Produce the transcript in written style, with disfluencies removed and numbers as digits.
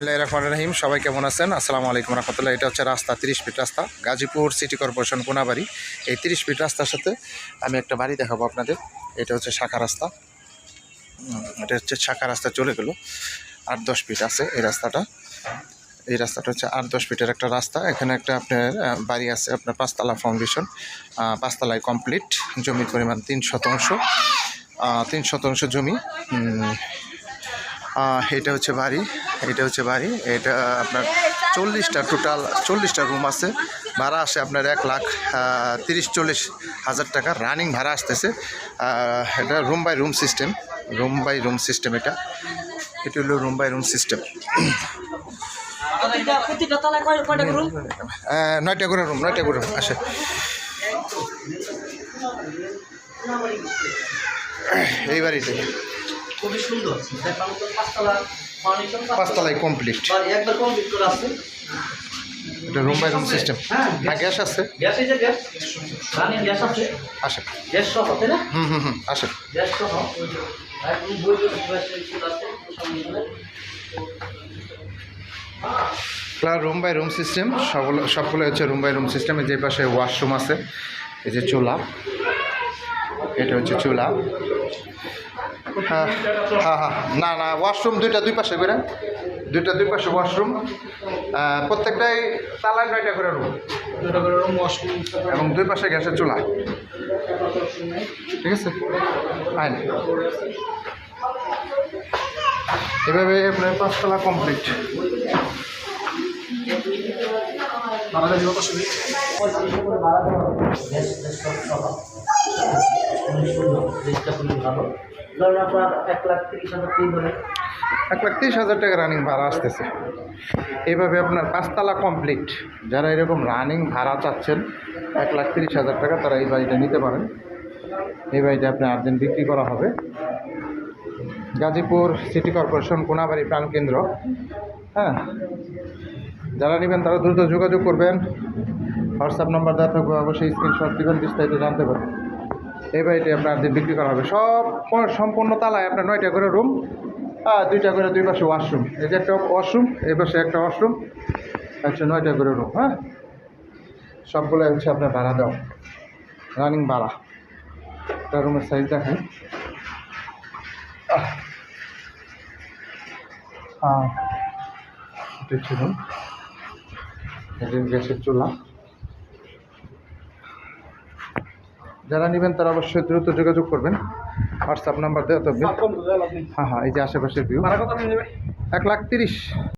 রহিম, সবাই কেমন আছেন? আসসালামু আলাইকুম রহমতুল্লাহ। এটা হচ্ছে রাস্তা 30 ফিট রাস্তা, গাজীপুর সিটি কর্পোরেশন কোনাবাড়ি। এই 30 ফিট রাস্তার সাথে আমি একটা বাড়ি দেখাবো আপনাদের। এটা হচ্ছে শাখা রাস্তা, এটা হচ্ছে শাখা রাস্তা চলে গেল। 8-10 ফিট আছে এই রাস্তাটা। এই রাস্তাটা হচ্ছে 8-10 ফিটের একটা রাস্তা। এখানে একটা আপনার বাড়ি আছে, আপনার 5তলা ফাউন্ডেশন, 5তলায় কমপ্লিট। জমির পরিমাণ 3 শতাংশ, 3 শতাংশ জমি। এটা হচ্ছে বাড়ি, এটা আপনার 40টা রুম আছে। ভাড়া আসে আপনার 1,30,40,000 টাকা রানিং ভাড়া আসতেছে। এটা রুম বাই রুম সিস্টেম, এটা হলো রুম বাই রুম সিস্টেম। 9টা করে রুম আসে। এই বাড়িতে খুবই সুন্দর, 5তলায় কমপ্লিট। এটা রুম বাই রুম সিস্টেম। হ্যাঁ, গ্যাস আছে, আসে। আসে। রুম বাই রুম সিস্টেম, সবগুলো হচ্ছে রুম বাই রুম সিস্টেম। যে পাশে ওয়াশরুম আছে, এই যে চুলা, এটা হচ্ছে চুলা। হ্যাঁ, না ওয়াশরুম দুই পাশে করে, দুই পাশে ওয়াশরুম। প্রত্যেকটাই তালায় 9টা করে রুম, ওয়াশরুম এবং 2 পাশে গ্যাসের চুলা। ঠিক আছে, আইন এভাবে আপনার 5তলা কমপ্লিট। আপনার 1,30,000 টাকা রানিং ভাড়া আসতেছে। এইভাবে আপনার 5তলা কমপ্লিট। যারা এরকম রানিং ভাড়া চাচ্ছেন 1,30,000 টাকা, তারা এই বাড়িটা নিতে পারেন। এই বাড়িটা আপনার আর্জেন্ট বিক্রি করা হবে। গাজীপুর সিটি কর্পোরেশন কোনাবাড়ি প্রাণকেন্দ্র। হ্যাঁ, যারা নেবেন তারা দ্রুত যোগাযোগ করবেন। হোয়াটসঅ্যাপ নাম্বার দেওয়া থাকবে, অবশ্যই স্ক্রিনশট দেবেন, বিস্তারিত জানতে পারবেন। এই বাড়িটি আপনার আর্জেন্ট বিক্রি করা হবে। সম্পূর্ণ তালায় আপনার 9টা করে রুম, 2টা করে 2 পাশে ওয়াশরুম। এই যে একটা ওয়াশরুম, এই পাশে একটা ওয়াশরুম, হচ্ছে 9টা করে রুম। হ্যাঁ, সবগুলো হচ্ছে আপনার ভাড়া দাও, রানিং ভাড়া। একটা রুমের সাইজ দেখেন। এটা ছিল গ্যাসের চুলা। যারা নেবেন তারা অবশ্যই দ্রুত যোগাযোগ করবেন। হোয়াটসঅ্যাপ নাম্বার দেওয়া থাকবে। হ্যাঁ, এই যে আশেপাশের ভিউ। 1,30,000।